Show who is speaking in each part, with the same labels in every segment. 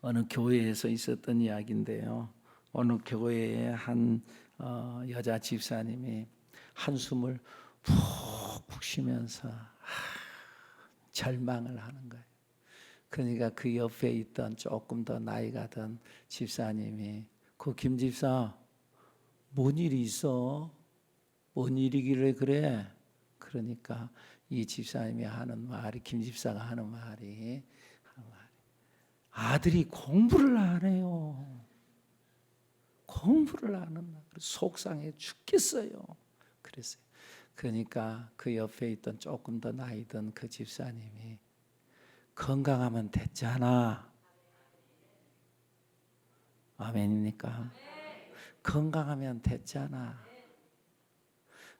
Speaker 1: 어느 교회에서 있었던 이야기인데요. 어느 교회에 한 여자 집사님이 한숨을 푹푹 쉬면서 절망을 하는 거예요. 그러니까 그 옆에 있던 조금 더 나이가 든 집사님이 김 집사 뭔 일이 있어? 뭔 일이길래 그래? 그러니까 이 집사님이 하는 말이, 김 집사가 하는 말이 아들이 공부를 안 해요. 공부를 안 한다. 속상해 죽겠어요. 그랬어요. 그러니까 그 옆에 있던 조금 더 나이 든 그 집사님이 건강하면 됐잖아. 아멘입니까? 건강하면 됐잖아.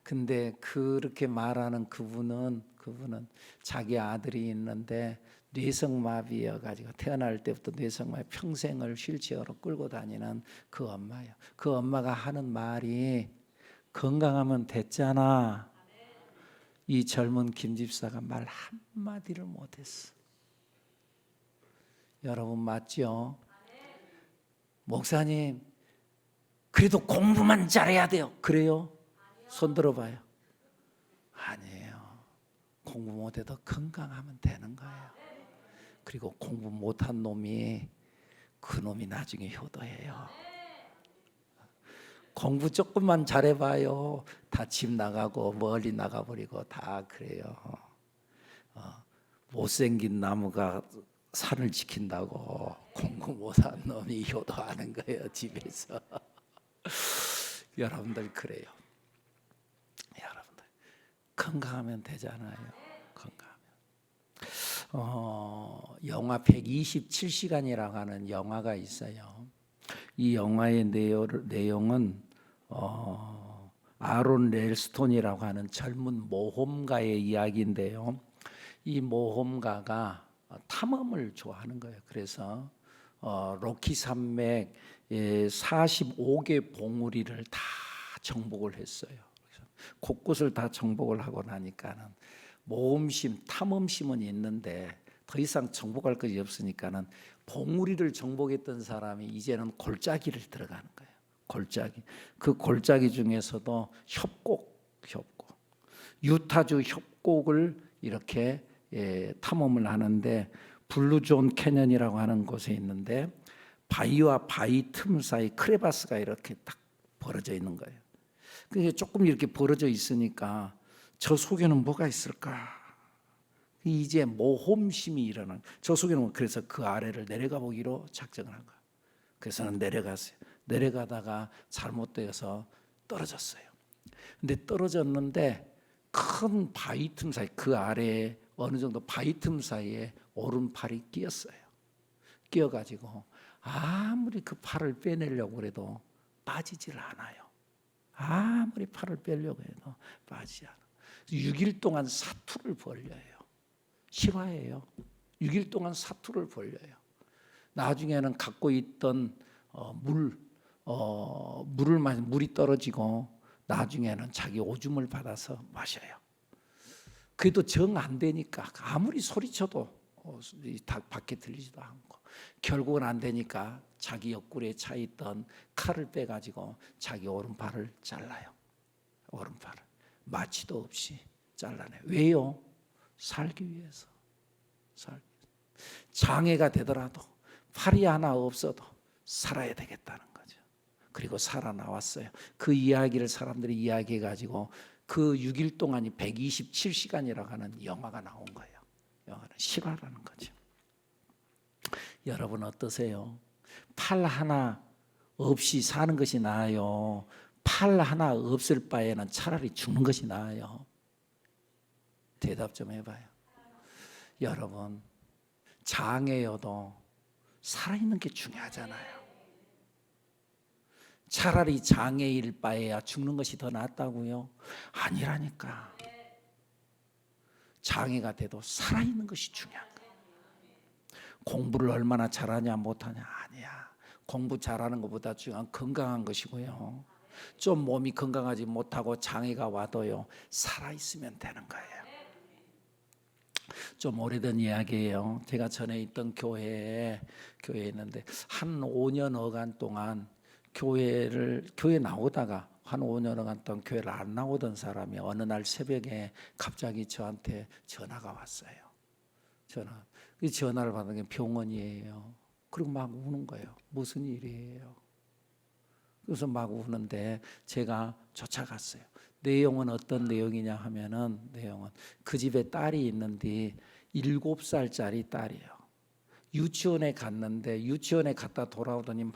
Speaker 1: 근데 그렇게 말하는 그분은 자기 아들이 있는데 뇌성마비여가지고 태어날 때부터 뇌성마비, 평생을 휠체어로 끌고 다니는 그 엄마예요. 그 엄마가 하는 말이 건강하면 됐잖아. 이 젊은 김 집사가 말 한마디를 못했어. 여러분 맞죠? 목사님 그래도 공부만 잘해야 돼요. 그래요? 손 들어봐요. 아니에요. 공부 못해도 건강하면 되는 거예요. 그리고 공부 못한 놈이 그 놈이 나중에 효도해요. 공부 조금만 잘해봐요. 다 집 나가고 멀리 나가버리고 다 그래요. 못생긴 나무가 산을 지킨다고 공부 못한 놈이 효도하는 거예요. 집에서. 여러분들 그래요. 여러분들 건강하면 되잖아요. 건강하면. 영화 127시간이라고 하는 영화가 있어요. 이 영화의 내용은 아론 렐스톤이라고 하는 젊은 모험가의 이야기인데요. 이 모험가가 탐험을 좋아하는 거예요. 그래서 로키 산맥 45개 봉우리를 다 정복을 했어요. 곳곳을 다 정복을 하고 나니까는 모험심, 탐험심은 있는데 더 이상 정복할 것이 없으니까는 봉우리를 정복했던 사람이 이제는 골짜기를 들어가는 거예요. 골짜기. 그 골짜기 중에서도 협곡, 유타주 협곡을 이렇게 탐험을 하는데 블루존 캐년이라고 하는 곳에 있는데 바위와 바위 틈 사이 크레바스가 이렇게 딱 벌어져 있는 거예요. 그게 조금 이렇게 벌어져 있으니까 저 속에는 뭐가 있을까? 이제 모험심이 일어난. 저 속에는 그래서 그 아래를 내려가 보기로 작정을 한 거예요. 그래서는 내려갔어요. 내려가다가 잘못되어서 떨어졌어요. 근데 떨어졌는데 큰 바위 틈 사이, 그 아래에 어느 정도 바위 틈 사이에 오른팔이 끼었어요. 끼어가지고 아무리 그 팔을 빼내려고 해도 빠지질 않아요. 아무리 팔을 빼려고 해도 빠지지 않아요. 6일 동안 사투를 벌려요. 실화예요. 6일 동안 사투를 벌려요. 나중에는 갖고 있던 물이 떨어지고 나중에는 자기 오줌을 받아서 마셔요. 그래도 정 안 되니까 아무리 소리쳐도 밖에 들리지도 않고 결국은 안 되니까 자기 옆구리에 차 있던 칼을 빼가지고 자기 오른팔을 잘라요. 오른팔을 마취도 없이 잘라내요. 왜요? 살기 위해서. 장애가 되더라도 팔이 하나 없어도 살아야 되겠다는 거죠. 그리고 살아나왔어요. 그 이야기를 사람들이 이야기해가지고 그 6일 동안이 127시간이라고 하는 영화가 나온 거예요. 영화는 실화라는 거죠. 여러분 어떠세요? 팔 하나 없이 사는 것이 나아요? 팔 하나 없을 바에는 차라리 죽는 것이 나아요? 대답 좀 해봐요. 여러분 장애여도 살아있는 게 중요하잖아요. 차라리 장애일 바에야 죽는 것이 더 낫다고요? 아니라니까. 장애가 돼도 살아있는 것이 중요한 거예요. 공부를 얼마나 잘하냐 못하냐 아니야. 공부 잘하는 것보다 중요한 건강한 것이고요. 좀 몸이 건강하지 못하고 장애가 와도요 살아있으면 되는 거예요. 좀 오래된 이야기예요. 제가 전에 있던 교회에 있는데 한 5년여간 동안 교회 나오다가 한 5년여간 동안 교회를 안 나오던 사람이 어느 날 새벽에 갑자기 저한테 전화가 왔어요. 그 전화를 받은 게 병원이에요. 그리고 막 우는 거예요. 무슨 일이에요? 그래서 막 우는데 제가 쫓아갔어요. 내용은 어떤 내용이냐 하면은 내용은 그 집에 딸이 있는데 7살짜리 딸이에요. 유치원에 갔는데 유치원에 갔다 돌아오더니 막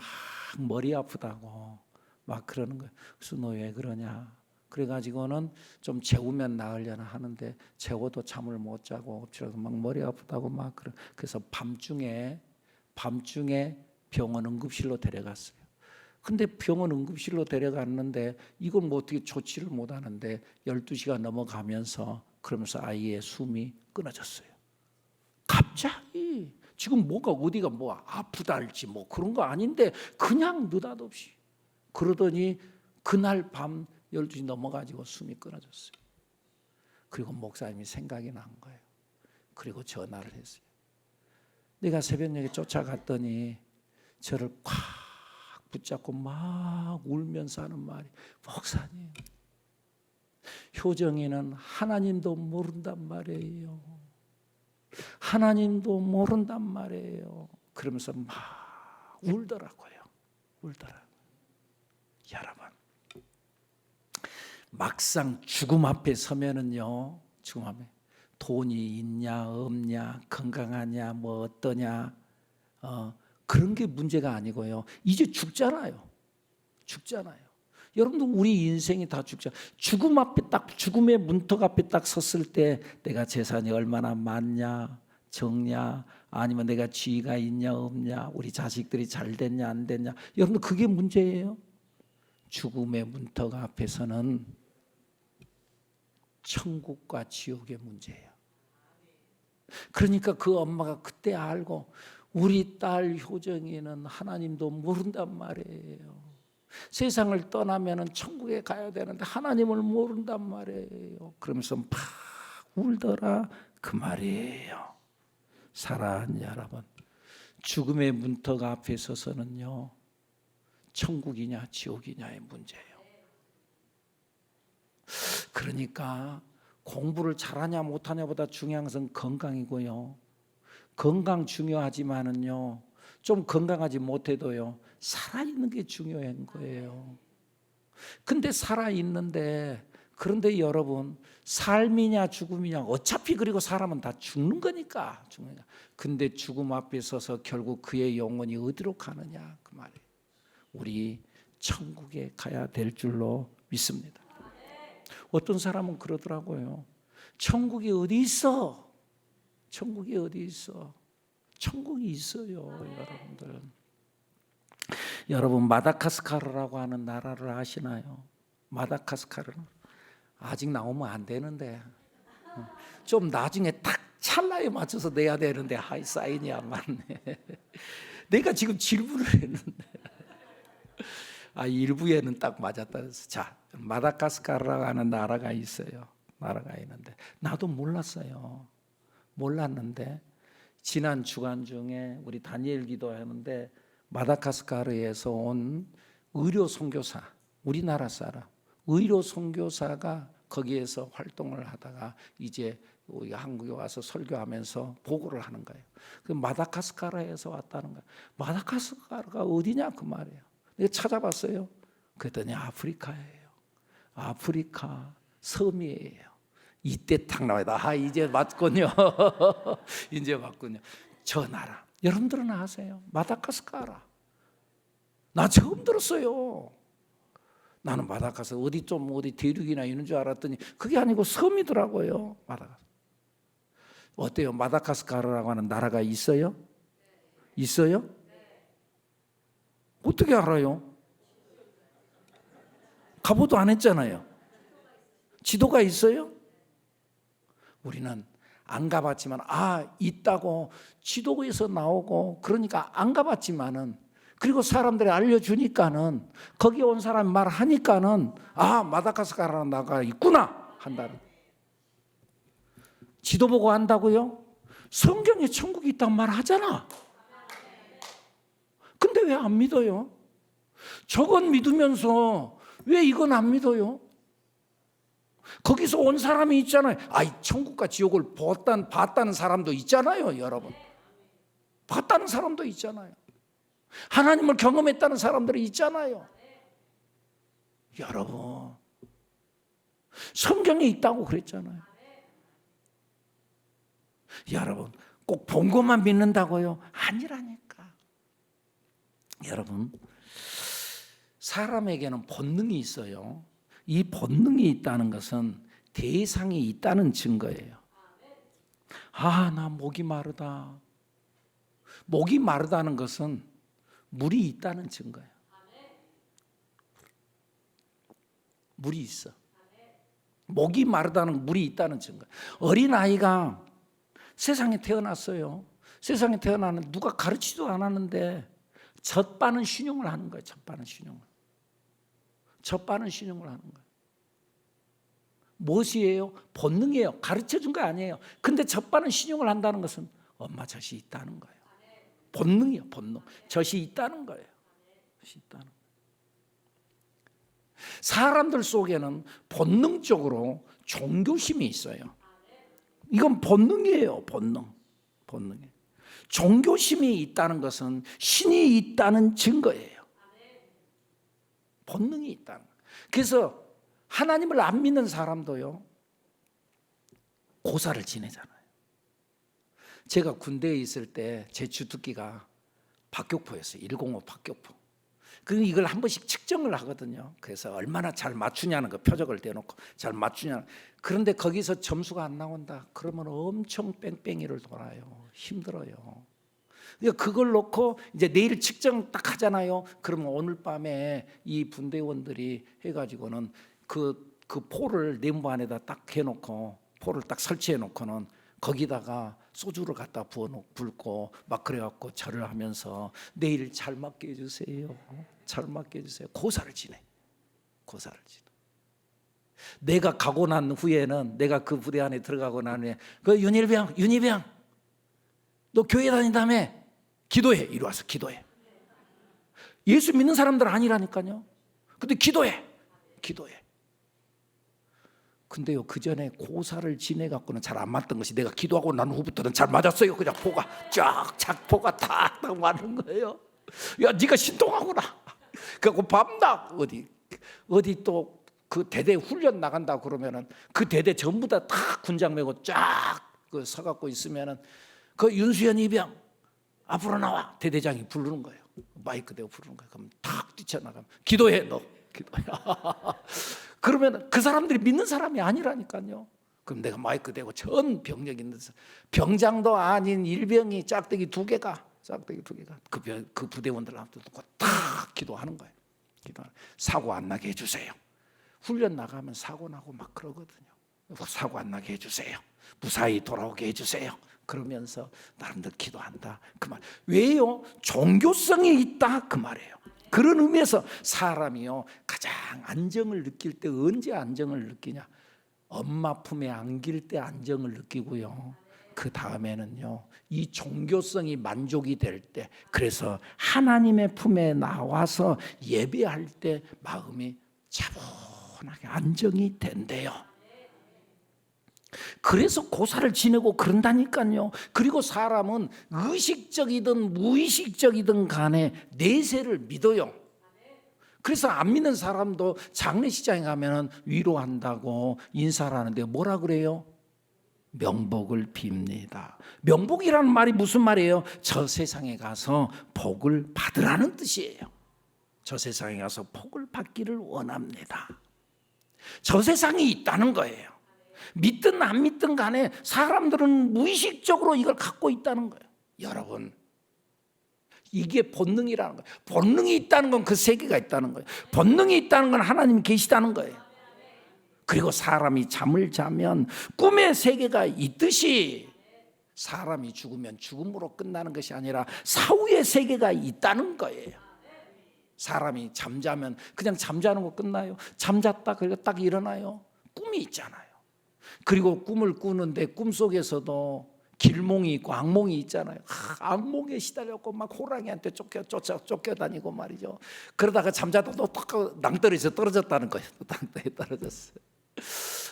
Speaker 1: 머리 아프다고 막 그러는 거예요. 그래서 너 왜 그러냐? 그래가지고는 좀 재우면 나으려나 하는데 재워도 잠을 못 자고 엎치라서 막 머리 아프다고 막 그래서 밤중에 병원 응급실로 데려갔어요. 근데 병원 응급실로 데려갔는데 이건 뭐 어떻게 조치를 못 하는데 12시가 넘어가면서 그러면서 아이의 숨이 끊어졌어요. 갑자기 지금 뭐가 어디가 뭐 아프달지 뭐 그런 거 아닌데 그냥 느닷없이 그러더니 그날 밤 12시 넘어가지고 숨이 끊어졌어요. 그리고 목사님이 생각이 난 거예요. 그리고 전화를 했어요. 내가 새벽녘에 쫓아갔더니 저를 콱 붙잡고 막 울면서 하는 말이 목사님 효정이는 하나님도 모른단 말이에요. 하나님도 모른단 말이에요. 그러면서 막 울더라고요. 여러분 막상 죽음 앞에 서면은요, 죽음 앞에 돈이 있냐 없냐 건강하냐 뭐 어떠냐 그런 게 문제가 아니고요. 이제 죽잖아요. 여러분들 우리 인생이 다 죽잖아요. 죽음 앞에 딱 죽음의 문턱 앞에 딱 섰을 때 내가 재산이 얼마나 많냐 적냐 아니면 내가 지위가 있냐 없냐 우리 자식들이 잘 됐냐 안 됐냐 여러분들 그게 문제예요. 죽음의 문턱 앞에서는 천국과 지옥의 문제예요. 그러니까 그 엄마가 그때 알고 우리 딸 효정이는 하나님도 모른단 말이에요. 세상을 떠나면 천국에 가야 되는데 하나님을 모른단 말이에요. 그러면서 막 울더라 그 말이에요. 사랑하는 여러분, 죽음의 문턱 앞에 서서는요 천국이냐 지옥이냐의 문제예요. 그러니까 공부를 잘하냐 못하냐보다 중요한 것은 건강이고요. 건강 중요하지만은요 좀 건강하지 못해도요 살아있는 게 중요한 거예요. 근데 살아있는데 그런데 여러분 삶이냐 죽음이냐 어차피 그리고 사람은 다 죽는 거니까. 근데 죽음 앞에 서서 결국 그의 영혼이 어디로 가느냐 그 말이에요. 우리 천국에 가야 될 줄로 믿습니다. 어떤 사람은 그러더라고요. 천국이 어디 있어? 천국이 어디 있어? 천국이 있어요, 여러분들. 여러분 마다가스카르라고 하는 나라를 아시나요? 마다가스카르는 아직 나오면 안 되는데 좀 나중에 딱 찰나에 맞춰서 내야 되는데 하이 사인이 안 맞네. 내가 지금 질문을 했는데 일부에는 딱 맞았다 그래서 자 마다가스카르라고 하는 나라가 있어요. 나라가 있는데 나도 몰랐는데 지난 주간 중에 우리 다니엘 기도하는데 마다가스카르에서 온 의료 선교사 우리나라 사람 의료 선교사가 거기에서 활동을 하다가 이제 우리 한국에 와서 설교하면서 보고를 하는 거예요. 그 마다가스카르에서 왔다는 거예요. 마다가스카르가 어디냐 그 말이에요. 내가 찾아봤어요. 그랬더니 아프리카예요. 아프리카 섬이에요. 이때 탁 나와요. 이제 맞군요. 이제 맞군요. 저 나라 여러분들은 아세요? 마다가스카르. 나 처음 들었어요. 나는 마다가스카르 어디 대륙이나 있는 줄 알았더니 그게 아니고 섬이더라고요. 마다가스카르. 어때요? 마다가스카르라고 하는 나라가 있어요? 있어요? 어떻게 알아요? 가보도 안 했잖아요. 지도가 있어요? 우리는 안 가봤지만 있다고 지도에서 나오고 그러니까 안 가봤지만은 그리고 사람들이 알려주니까는 거기 온 사람이 말하니까는 마다가스카르라는 나라가 있구나 한다는. 지도 보고 안다고요? 성경에 천국이 있다고 말하잖아. 근데 왜 안 믿어요? 저건 믿으면서 왜 이건 안 믿어요? 거기서 온 사람이 있잖아요. 아이, 천국과 지옥을 봤다는 사람도 있잖아요, 여러분. 봤다는 사람도 있잖아요. 하나님을 경험했다는 사람들이 있잖아요. 여러분, 성경에 있다고 그랬잖아요. 여러분, 꼭 본 것만 믿는다고요? 아니라니까. 여러분, 사람에게는 본능이 있어요. 이 본능이 있다는 것은 대상이 있다는 증거예요. 아, 나 목이 마르다. 목이 마르다는 것은 물이 있다는 증거예요. 물이 있어. 목이 마르다는 물이 있다는 증거예요. 어린아이가 세상에 태어났어요. 세상에 태어나는 누가 가르치지도 않았는데 젖바는 신용을 하는 거예요. 젖바는 신용을. 젖바는 신용을 하는 거예요. 무엇이에요? 본능이에요. 가르쳐준 거 아니에요. 근데 젖바는 신용을 한다는 것은 엄마 젖이 있다는 거예요. 본능이에요. 본능. 젖이 있다는 거예요. 젖이 있다는 거예요. 사람들 속에는 본능적으로 종교심이 있어요. 이건 본능이에요. 본능이에요. 종교심이 있다는 것은 신이 있다는 증거예요. 본능이 있다는 거예요. 그래서 하나님을 안 믿는 사람도요, 고사를 지내잖아요. 제가 군대에 있을 때 제 주특기가 박격포였어요. 105 박격포. 그럼 이걸 한 번씩 측정을 하거든요. 그래서 얼마나 잘 맞추냐는 거, 표적을 대놓고 잘 맞추냐. 그런데 거기서 점수가 안 나온다. 그러면 엄청 뺑뺑이를 돌아요. 힘들어요. 그러니까 그걸 놓고 이제 내일 측정 딱 하잖아요. 그러면 오늘 밤에 이 분대원들이 해가지고는 그 포를 네모 안에다 딱 해놓고 포를 딱 설치해놓고는 거기다가 소주를 갖다 붓고 막 그래갖고 절을 하면서 내일 잘 맞게 해주세요. 잘 맞게 해주세요. 고사를 지내. 내가 가고 난 후에는, 내가 그 부대 안에 들어가고 난 후에 그 윤일병 너 교회 다닌다며? 기도해. 이리 와서 기도해. 예수 믿는 사람들 아니라니까요. 근데 기도해. 근데요, 그 전에 고사를 지내갖고는 잘 안 맞던 것이 내가 기도하고 난 후부터는 잘 맞았어요. 그냥 포가 쫙 작포가 탁탁 맞는 거예요. 야, 네가 신동하구나. 그래갖고 밤낮 어디 또 그 대대 훈련 나간다 그러면은 그 대대 전부 다 군장 메고 쫙 그 서갖고 있으면은 그 윤수현 이병 앞으로 나와. 대대장이 부르는 거예요. 마이크 대고 부르는 거예요. 그럼 탁 뛰쳐나가면 기도해. 너 기도해. 그러면 그 사람들이 믿는 사람이 아니라니까요. 그럼 내가 마이크 대고 전 병력 있는 병장도 아닌 일병이 짝대기 두 개가 그 부대원들 앞에 놓고 탁 기도하는 거예요. 사고 안 나게 해주세요. 훈련 나가면 사고 나고 막 그러거든요. 사고 안 나게 해주세요. 무사히 돌아오게 해주세요. 그러면서 나름대로 기도한다. 그 말. 왜요? 종교성이 있다. 그 말이에요. 그런 의미에서 사람이요, 가장 안정을 느낄 때 언제 안정을 느끼냐? 엄마 품에 안길 때 안정을 느끼고요. 그 다음에는요, 이 종교성이 만족이 될 때, 그래서 하나님의 품에 나와서 예배할 때 마음이 차분하게 안정이 된대요. 그래서 고사를 지내고 그런다니까요. 그리고 사람은 의식적이든 무의식적이든 간에 내세를 믿어요. 그래서 안 믿는 사람도 장례식장에 가면 위로한다고 인사를 하는데 뭐라 그래요? 명복을 빕니다. 명복이라는 말이 무슨 말이에요? 저 세상에 가서 복을 받으라는 뜻이에요. 저 세상에 가서 복을 받기를 원합니다. 저 세상이 있다는 거예요. 믿든 안 믿든 간에 사람들은 무의식적으로 이걸 갖고 있다는 거예요. 여러분, 이게 본능이라는 거예요. 본능이 있다는 건 그 세계가 있다는 거예요. 본능이 있다는 건 하나님이 계시다는 거예요. 그리고 사람이 잠을 자면 꿈의 세계가 있듯이 사람이 죽으면 죽음으로 끝나는 것이 아니라 사후의 세계가 있다는 거예요. 사람이 잠자면 그냥 잠자는 거 끝나요? 잠잤다 그리고 딱 일어나요? 꿈이 있잖아요. 그리고 꿈을 꾸는데 꿈속에서도 길몽이 있고 악몽이 있잖아요. 악몽에 시달렸고 막 호랑이한테 쫓겨다니고 말이죠. 그러다가 잠자다 또 낭떠러지에서 떨어졌다는 거예요. 낭떠러지에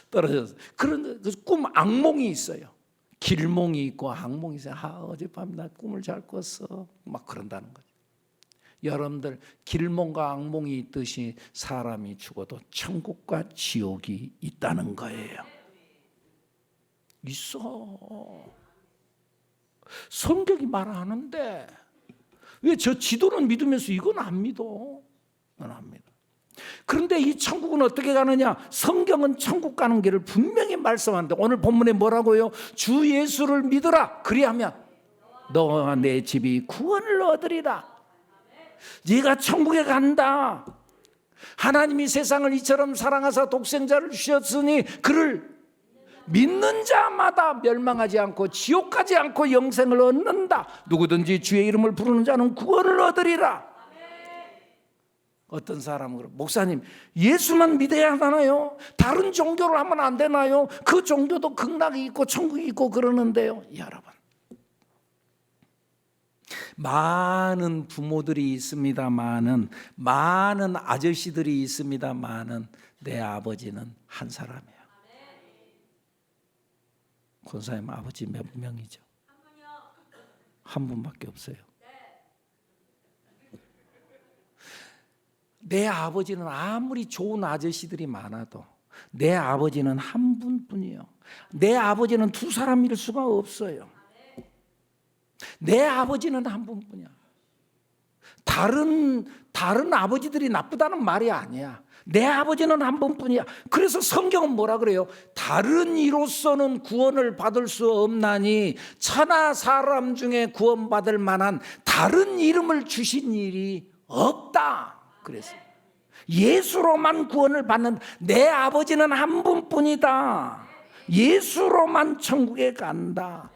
Speaker 1: 떨어졌어요. 그런 꿈 악몽이 있어요. 길몽이 있고 악몽이 있어요. 어젯밤 나 꿈을 잘 꿨어. 막 그런다는 거죠. 여러분들 길몽과 악몽이 있듯이 사람이 죽어도 천국과 지옥이 있다는 거예요. 있어. 성경이 말 안 하는데 왜 저 지도는 믿으면서 이건 안 믿어? 이건 안 믿어. 그런데 이 천국은 어떻게 가느냐? 성경은 천국 가는 길을 분명히 말씀하는데 오늘 본문에 뭐라고요? 주 예수를 믿으라. 그리하면 너와 내 집이 구원을 얻으리라. 네가 천국에 간다. 하나님이 세상을 이처럼 사랑하사 독생자를 주셨으니 그를 믿는 자마다 멸망하지 않고 지옥 가지 않고 영생을 얻는다. 누구든지 주의 이름을 부르는 자는 구원을 얻으리라. 어떤 사람은 그래, 목사님 예수만 믿어야 하나요? 다른 종교를 하면 안 되나요? 그 종교도 극락이 있고 천국이 있고 그러는데요. 여러분, 많은 부모들이 있습니다마는, 많은 아저씨들이 있습니다마는 내 아버지는 한 사람이에요. 권사님 아버지 몇 명이죠? 한 분밖에 없어요. 내 아버지는 아무리 좋은 아저씨들이 많아도 내 아버지는 한 분뿐이요. 내 아버지는 두 사람일 수가 없어요. 내 아버지는 한 분뿐이야. 다른 아버지들이 나쁘다는 말이 아니야. 내 아버지는 한 분뿐이야. 그래서 성경은 뭐라 그래요? 다른 이로서는 구원을 받을 수 없나니 천하 사람 중에 구원받을 만한 다른 이름을 주신 일이 없다. 그래서 예수로만 구원을 받는 내 아버지는 한 분뿐이다. 예수로만 천국에 간다.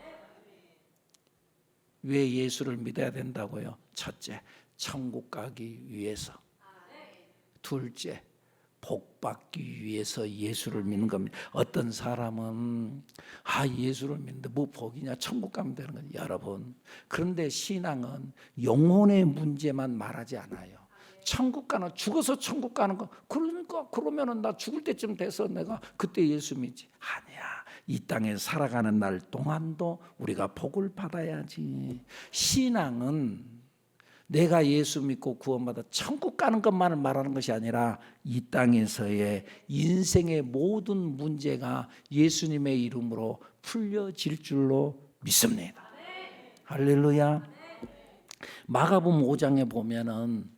Speaker 1: 왜 예수를 믿어야 된다고요? 첫째, 천국 가기 위해서. 둘째, 복 받기 위해서 예수를 믿는 겁니다. 어떤 사람은 예수를 믿는데 뭐 복이냐, 천국 가면 되는 거죠. 여러분, 그런데 신앙은 영혼의 문제만 말하지 않아요. 천국 가는, 죽어서 천국 가는 거, 그러니까 그러면은 나 죽을 때쯤 돼서 내가 그때 예수 믿지. 아니야. 이 땅에 살아가는 날 동안도 우리가 복을 받아야지. 신앙은 내가 예수 믿고 구원받아 천국 가는 것만을 말하는 것이 아니라 이 땅에서의 인생의 모든 문제가 예수님의 이름으로 풀려질 줄로 믿습니다. 할렐루야. 마가복음 5장에 보면은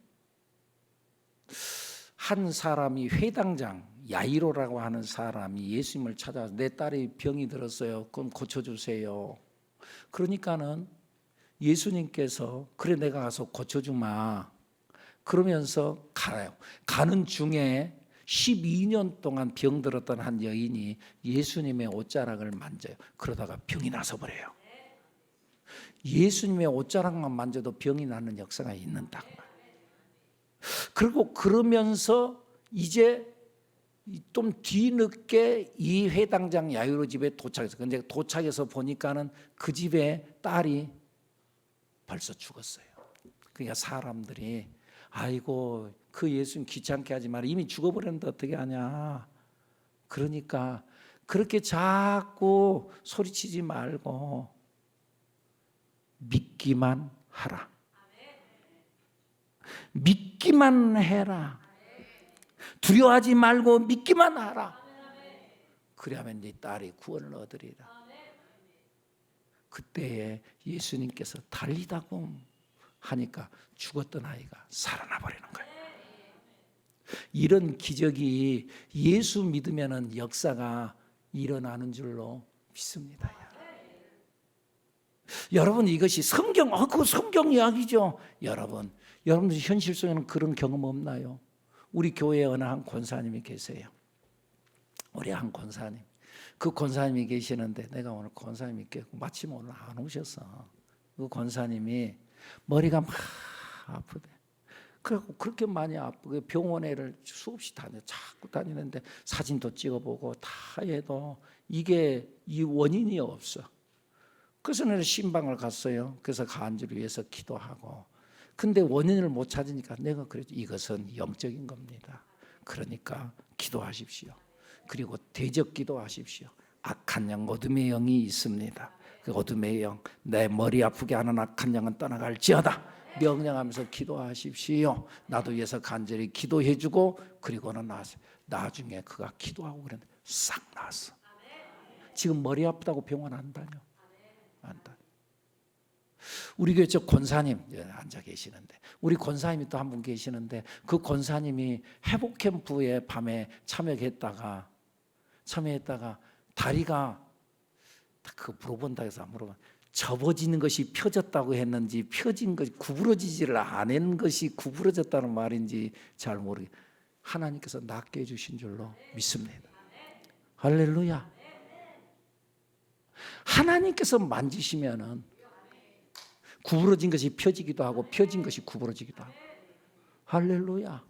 Speaker 1: 한 사람이 회당장 야이로라고 하는 사람이 예수님을 찾아와서 내 딸이 병이 들었어요. 그럼 고쳐주세요. 그러니까는 예수님께서 그래 내가 가서 고쳐주마. 그러면서 가요. 가는 중에 12년 동안 병들었던 한 여인이 예수님의 옷자락을 만져요. 그러다가 병이 나서 버려요. 예수님의 옷자락만 만져도 병이 나는 역사가 있는다. 그리고 그러면서 이제 좀 뒤늦게 이 회당장 야이로 집에 도착해서, 근데 도착해서 보니까는 그 집에 딸이 벌써 죽었어요. 그러니까 사람들이 아이고 그 예수님 귀찮게 하지 마라. 이미 죽어버렸는데 어떻게 하냐. 그러니까 그렇게 자꾸 소리치지 말고 믿기만 하라. 믿기만 해라. 두려워하지 말고 믿기만 하라. 그래야만 네 딸이 구원을 얻으리라. 그때에 예수님께서 달리다고 하니까 죽었던 아이가 살아나 버리는 거예요. 이런 기적이 예수 믿으면은 역사가 일어나는 줄로 믿습니다. 여러분, 이것이 그 성경 이야기죠. 여러분들 현실 속에는 그런 경험 없나요? 우리 교회에 어느 한 권사님이 계세요. 우리 한 권사님. 그 권사님이 계시는데 내가 오늘 권사님이 있겠고 마침 오늘 안 오셨어. 그 권사님이 머리가 막 아프대. 그래갖고 그렇게 많이 아프고 병원에를 수없이 자꾸 다니는데 사진도 찍어보고 다 해도 이게 이 원인이 없어. 그래서 내가 신방을 갔어요. 그래서 간주를 위해서 기도하고. 근데 원인을 못 찾으니까 내가 그랬죠. 이것은 영적인 겁니다. 그러니까 기도하십시오. 그리고 대적 기도하십시오. 악한 영, 어둠의 영이 있습니다. 그 어둠의 영, 내 머리 아프게 하는 악한 영은 떠나갈지어다. 명령하면서 기도하십시오. 나도 위해서 간절히 기도해주고 그리고는 나중에 그가 기도하고 그랬는데 싹 나았어. 지금 머리 아프다고 병원 안 다녀. 안 다녀. 우리 교회 저 권사님 앉아 계시는데 우리 권사님이 또 한 분 계시는데 그 권사님이 회복 캠프에 밤에 참여했다가 다리가 그 물어본다 해서 안 물어봐. 접어지는 것이 펴졌다고 했는지 펴진 것이 구부러지지를 않은 것이 구부러졌다는 말인지 잘 모르게 하나님께서 낫게 해주신 줄로 믿습니다. 할렐루야. 하나님께서 만지시면은 구부러진 것이 펴지기도 하고 펴진 것이 구부러지기도 하고. 할렐루야.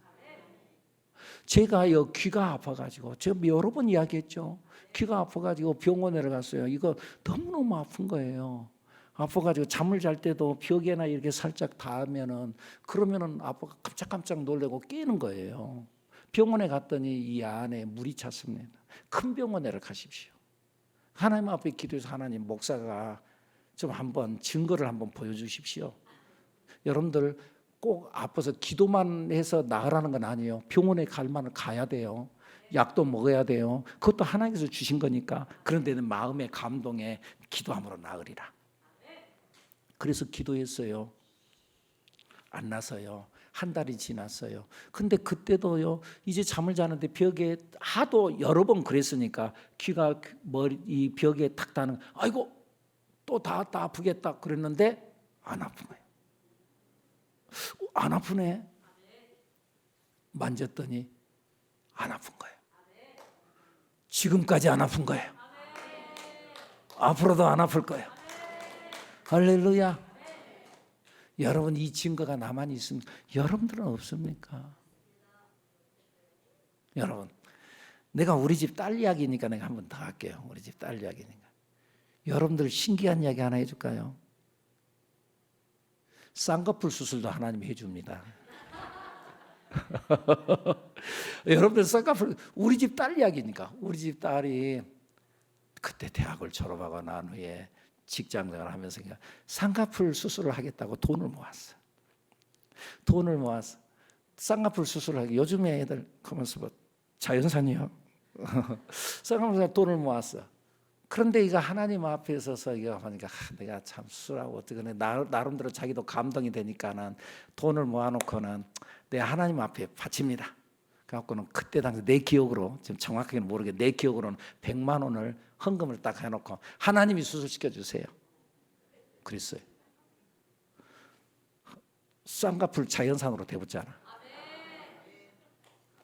Speaker 1: 제가 귀가 아파가지고 제가 여러 번 이야기했죠. 귀가 아파가지고 병원에 갔어요. 이거 너무너무 아픈 거예요. 아파가지고 잠을 잘 때도 벽에나 이렇게 살짝 닿으면은 그러면은 아빠가 깜짝깜짝 놀래고 깨는 거예요. 병원에 갔더니 이 안에 물이 찼습니다. 큰 병원에 가십시오. 하나님 앞에 기도해서 하나님 목사가 좀 한번 증거를 한번 보여주십시오. 여러분들 꼭 아파서 기도만 해서 나으라는 건 아니에요. 병원에 갈 만은 가야 돼요. 약도 먹어야 돼요. 그것도 하나님께서 주신 거니까. 그런데는 마음의 감동에 기도함으로 나으리라. 그래서 기도했어요. 안 나서요. 한 달이 지났어요. 근데 그때도요. 이제 잠을 자는데 벽에 하도 여러 번 그랬으니까 귀가 이 벽에 탁 닿는 아이고 또 닿았다 아프겠다 그랬는데 안 아픈 거예요. 안 아프네. 만졌더니 안 아픈 거예요. 지금까지 안 아픈 거예요. 앞으로도 안 아플 거예요. 할렐루야. 여러분 이 증거가 나만 있습니까? 여러분들은 없습니까? 여러분 내가 우리 집 딸 이야기니까 내가 한 번 더 할게요. 우리 집 딸 이야기니까. 여러분들 신기한 이야기 하나 해줄까요? 쌍꺼풀 수술도 하나님이 해줍니다. 여러분들 쌍꺼풀 우리 집 딸 이야기니까. 우리 집 딸이 그때 대학을 졸업하고 난 후에 직장생활을 하면서 쌍꺼풀 수술을 하겠다고 돈을 모았어. 쌍꺼풀 수술을 하기 요즘에 애들 가면서 뭐 자연산이요. 쌍꺼풀 돈을 모았어. 그런데 이거 하나님 앞에 서서 이거 하니까 내가 참 수술하고 어떻게 나름대로 자기도 감동이 되니까는 돈을 모아놓고는 내 하나님 앞에 바칩니다. 그래갖고는 그때 당시 내 기억으로 지금 정확하게는 모르게 내 기억으로는 100만 원을 헌금을 딱 해놓고 하나님이 수술시켜 주세요. 그랬어요. 쌍꺼풀 자연산으로 돼봤잖아.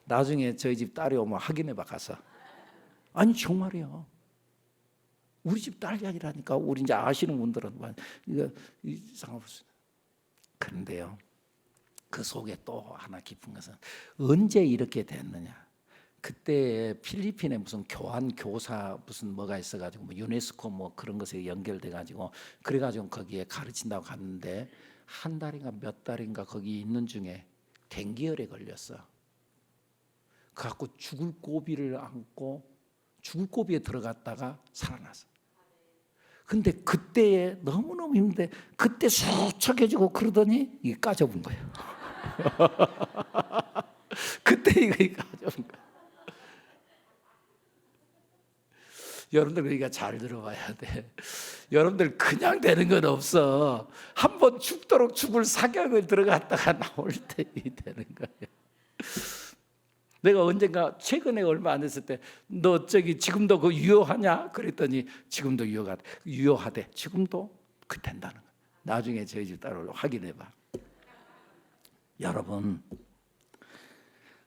Speaker 1: 나중에 저희 집 딸이 오면 확인해봐 가서. 아니 정말이요. 우리 집 딸 이야기라니까. 우리 이제 아시는 분들은 이거 쌍꺼풀. 그런데요. 그 속에 또 하나 깊은 것은 언제 이렇게 됐느냐. 그때 필리핀에 무슨 교환 교사 무슨 뭐가 있어가지고 뭐 유네스코 뭐 그런 것에 연결돼가지고 그래가지고 거기에 가르친다고 갔는데 한 달인가 몇 달인가 거기 있는 중에 댕기열에 걸렸어. 그래갖고 죽을 고비를 안고 죽을 고비에 들어갔다가 살아났어. 근데 그때에 너무너무 힘든데 그때 수척해지고 그러더니 이게 까져본 거예요. 그때 이거 까져본 거예요. 여러분들 그러니까 잘 들어봐야 돼. 여러분들 그냥 되는 건 없어. 한번 죽도록 죽을 사경을 들어갔다가 나올 때 되는 거예요. 내가 언젠가 최근에 얼마 안 됐을 때 너 저기 지금도 그 유효하냐? 그랬더니 지금도 유효하대. 지금도 그 된다는 거야. 나중에 저희 집 딸을 확인해봐. 여러분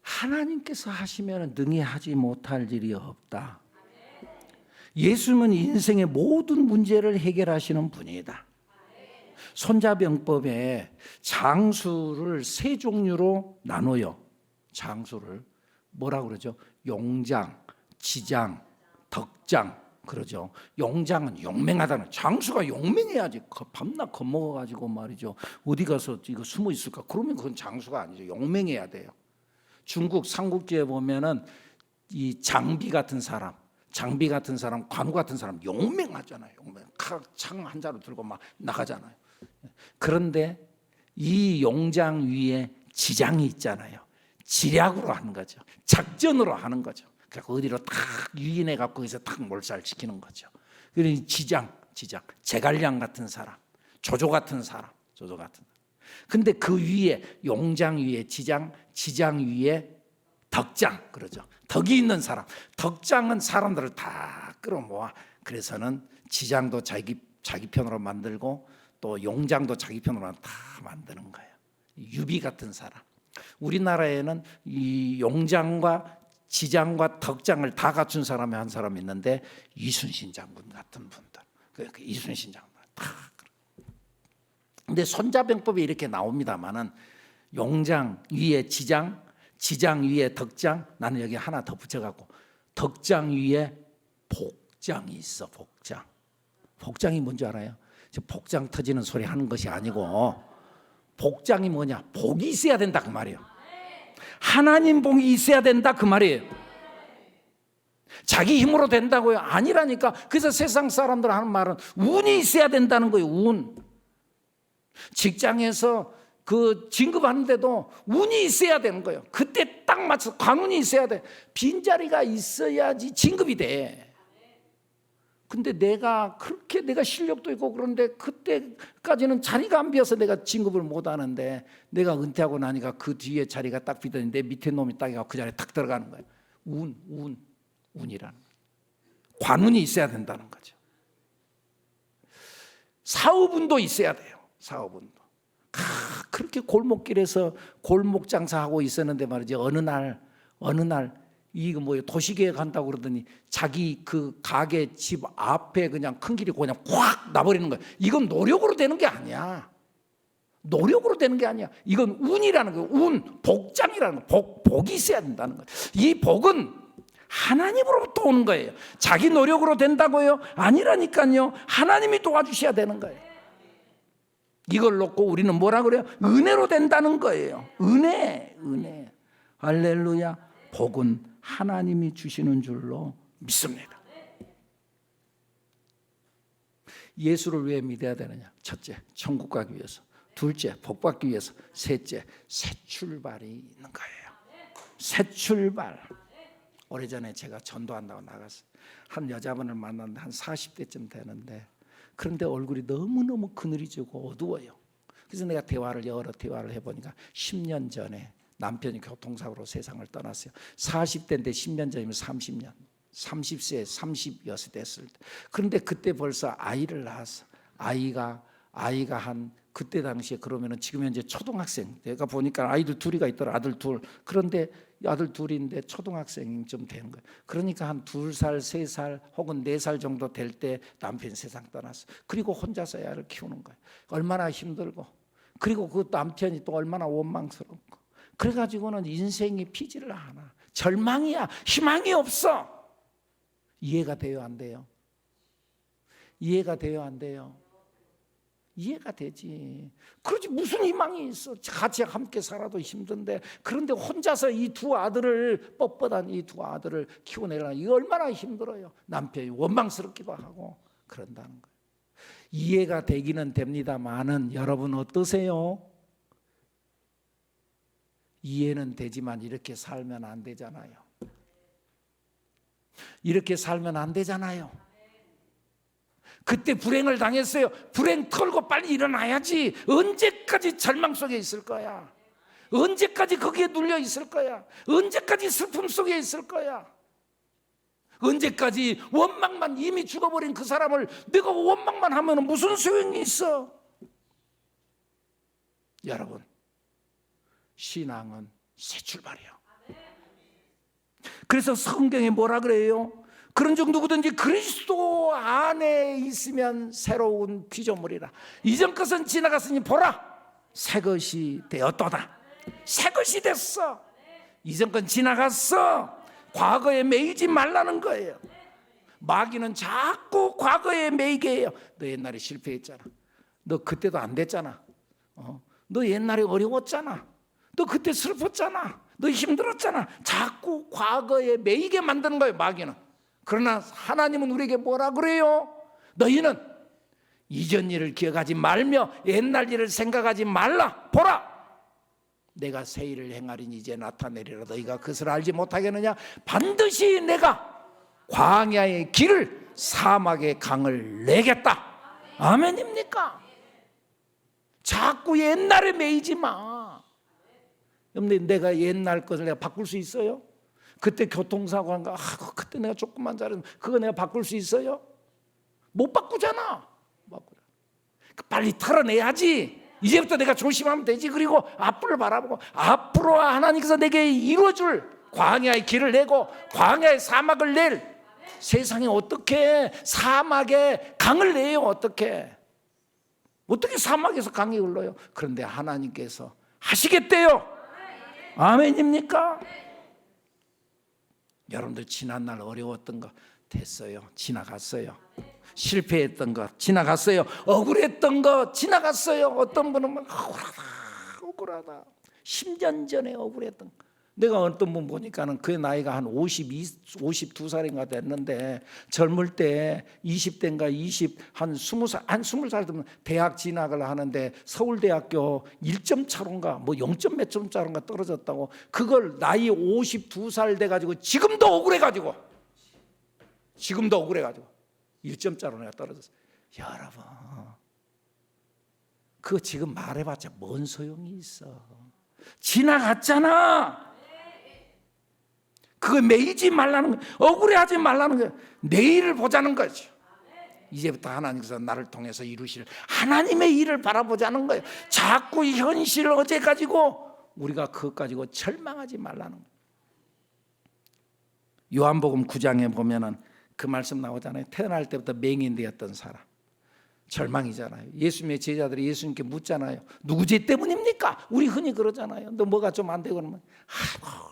Speaker 1: 하나님께서 하시면 능히 하지 못할 일이 없다. 예수님은 인생의 모든 문제를 해결하시는 분이다. 손자병법에 장수를 세 종류로 나눠요. 장수를 뭐라고 그러죠? 용장, 지장, 덕장 그러죠. 용장은 용맹하다는, 장수가 용맹해야지. 밤낮 겁먹어가지고 말이죠, 어디 가서 이거 숨어 있을까? 그러면 그건 장수가 아니죠. 용맹해야 돼요. 중국 삼국지에 보면은 이 장비 같은 사람, 관우 같은 사람 용맹하잖아요. 용맹, 창 한 자루 들고 막 나가잖아요. 그런데 이 용장 위에 지장이 있잖아요. 지략으로 하는 거죠. 작전으로 하는 거죠. 그래서 어디로 탁 유인해 갖고 거기서 탁 몰살시키는 거죠. 그러니 지장, 제갈량 같은 사람, 조조 같은 사람. 근데 그 위에 용장 위에 지장 위에 덕장 그러죠. 덕이 있는 사람. 덕장은 사람들을 다 끌어모아. 그래서는 지장도 자기 편으로 만들고 또 용장도 자기 편으로 다 만드는 거예요. 유비 같은 사람. 우리나라에는 이 용장과 지장과 덕장을 다 갖춘 사람이 한 사람 있는데 이순신 장군 같은 분들. 그 이순신 장군 다. 근데 손자병법이 이렇게 나옵니다만은 용장 위에 지장 위에 덕장, 나는 여기 하나 더 붙여갖고 덕장 위에 복장이 있어. 복장이 뭔지 알아요? 복장 터지는 소리 하는 것이 아니고 복장이 뭐냐? 복이 있어야 된다 그 말이에요. 하나님 복이 있어야 된다 그 말이에요. 자기 힘으로 된다고요? 아니라니까. 그래서 세상 사람들 하는 말은 운이 있어야 된다는 거예요. 운. 직장에서 그 진급하는데도 운이 있어야 되는 거예요. 그때 딱 맞춰서 관운이 있어야 돼. 빈자리가 있어야지 진급이 돼. 근데 내가 실력도 있고 그런데 그때까지는 자리가 안 비어서 내가 진급을 못 하는데 내가 은퇴하고 나니까 그 뒤에 자리가 딱 비더니 내 밑에 놈이 딱 그 자리에 딱 들어가는 거예요. 운이라는 거예요. 관운이 있어야 된다는 거죠. 사업운도 있어야 돼요. 사업운도. 그렇게 골목길에서 골목 장사하고 있었는데 말이죠. 어느 날 이거 뭐예요? 도시계획 한다고 그러더니 자기 그 가게 집 앞에 그냥 큰 길이 그냥 확 나버리는 거예요. 이건 노력으로 되는 게 아니야. 이건 운이라는 거예요. 운, 복장이라는 거예요. 복이 있어야 된다는 거예요. 이 복은 하나님으로부터 오는 거예요. 자기 노력으로 된다고요? 아니라니까요. 하나님이 도와주셔야 되는 거예요. 이걸 놓고 우리는 뭐라 그래요? 은혜로 된다는 거예요. 은혜. 할렐루야. 복은 하나님이 주시는 줄로 믿습니다. 예수를 왜 믿어야 되느냐? 첫째, 천국 가기 위해서. 둘째, 복 받기 위해서. 셋째, 새 출발이 있는 거예요. 새 출발. 오래전에 제가 전도한다고 나갔어요. 한 여자분을 만났는데 한 40대쯤 되는데, 그런데 얼굴이 너무너무 그늘이 지고 어두워요. 그래서 내가 여러 대화를 해보니까 10년 전에 남편이 교통사고로 세상을 떠났어요. 40대인데 10년 전이면 30년. 30세, 30여세 됐을 때. 그런데 그때 벌써 아이를 낳았어. 아이가 한 그때 당시에 그러면은 지금 현재 초등학생. 내가 보니까 아이들 둘이가 있더라. 아들 둘. 그런데 아들 둘인데 초등학생이 좀 되는 거예요. 그러니까 한 2살, 3살 혹은 4살 정도 될 때 남편이 세상 떠났어. 그리고 혼자서 애를 키우는 거예요. 얼마나 힘들고. 그리고 그 남편이 또 얼마나 원망스럽고. 그래가지고는 인생이 피지를 않아. 절망이야. 희망이 없어. 이해가 돼요, 안 돼요? 이해가 돼요, 안 돼요? 이해가 되지. 그러지 무슨 희망이 있어. 같이 함께 살아도 힘든데. 그런데 혼자서 이 두 아들을, 뻣뻣한 이 두 아들을 키워내려면 이거 얼마나 힘들어요. 남편이 원망스럽기도 하고 그런다는 거예요. 이해가 되기는 됩니다만은 여러분 어떠세요? 이해는 되지만 이렇게 살면 안 되잖아요. 이렇게 살면 안 되잖아요. 그때 불행을 당했어요. 불행 털고 빨리 일어나야지. 언제까지 절망 속에 있을 거야? 언제까지 거기에 눌려 있을 거야? 언제까지 슬픔 속에 있을 거야? 언제까지 원망만, 이미 죽어버린 그 사람을 내가 원망만 하면 무슨 소용이 있어? 여러분, 신앙은 새 출발이에요. 그래서 성경에 뭐라 그래요? 그런 중 누구든지 그리스도 안에 있으면 새로운 피조물이라. 이전 것은 지나갔으니 보라, 새 것이 되었도다. 새 것이 됐어. 이전 건 지나갔어. 과거에 매이지 말라는 거예요. 마귀는 자꾸 과거에 매이게 해요. 너 옛날에 실패했잖아. 너 그때도 안 됐잖아. 너 옛날에 어려웠잖아. 너 그때 슬펐잖아. 너 힘들었잖아. 자꾸 과거에 매이게 만드는 거예요, 마귀는. 그러나 하나님은 우리에게 뭐라 그래요? 너희는 이전 일을 기억하지 말며 옛날 일을 생각하지 말라. 보라, 내가 새 일을 행하리니 이제 나타내리라. 너희가 그것을 알지 못하겠느냐? 반드시 내가 광야의 길을 사막의 강을 내겠다. 아멘입니까? 자꾸 옛날에 매이지 마. 여러분, 내가 옛날 것을 내가 바꿀 수 있어요? 그때 교통사고 한 거, 그때 내가 조금만 잘했으면 그거 내가 바꿀 수 있어요? 못 바꾸잖아. 빨리 털어내야지. 이제부터 내가 조심하면 되지. 그리고 앞을 바라보고 앞으로 하나님께서 내게 이루어줄 광야의 길을 내고 광야의 사막을 낼, 세상에 어떻게 사막에 강을 내요? 어떻게 사막에서 강이 흘러요? 그런데 하나님께서 하시겠대요. 아멘입니까? 여러분들 지난날 어려웠던 거 됐어요. 지나갔어요. 실패했던 거 지나갔어요. 억울했던 거 지나갔어요. 어떤 분은 막 억울하다. 10년 전에 억울했던 거. 내가 어떤 분 보니까는 그의 나이가 한 52살인가 됐는데 젊을 때 20대인가 한 20살 되면 대학 진학을 하는데 서울대학교 1점 차로인가 뭐 0점 몇 점 차로인가 떨어졌다고. 그걸 나이 52살 돼가지고 지금도 억울해가지고 1점 차로 내가 떨어졌어요. 여러분, 그거 지금 말해봤자 뭔 소용이 있어. 지나갔잖아. 그거 매이지 말라는 거예요. 억울해하지 말라는 거예요. 내일을 보자는 거죠. 이제부터 하나님께서 나를 통해서 이루실 하나님의 일을 바라보자는 거예요. 자꾸 현실 어제 가지고 우리가 그것 가지고 절망하지 말라는 거예요. 요한복음 9장에 보면은 그 말씀 나오잖아요. 태어날 때부터 맹인되었던 사람, 절망이잖아요. 예수님의 제자들이 예수님께 묻잖아요. 누구 죄 때문입니까? 우리 흔히 그러잖아요. 너 뭐가 좀 안 되고 그러면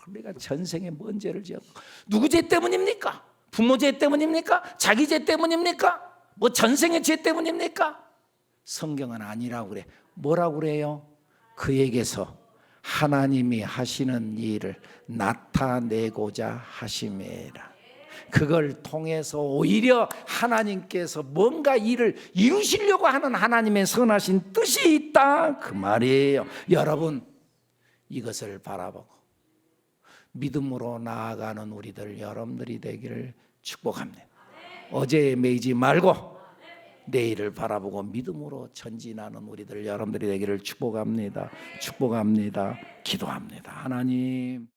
Speaker 1: 내가 전생에 뭔 죄를 지었고. 누구 죄 때문입니까? 부모 죄 때문입니까? 자기 죄 때문입니까? 뭐 전생의 죄 때문입니까? 성경은 아니라고 그래. 뭐라고 그래요? 그에게서 하나님이 하시는 일을 나타내고자 하심이라. 그걸 통해서 오히려 하나님께서 뭔가 일을 이루시려고 하는 하나님의 선하신 뜻이 있다, 그 말이에요. 여러분, 이것을 바라보고 믿음으로 나아가는 우리들 여러분들이 되기를 축복합니다. 어제에 매이지 말고 내일을 바라보고 믿음으로 전진하는 우리들 여러분들이 되기를 축복합니다. 기도합니다. 하나님,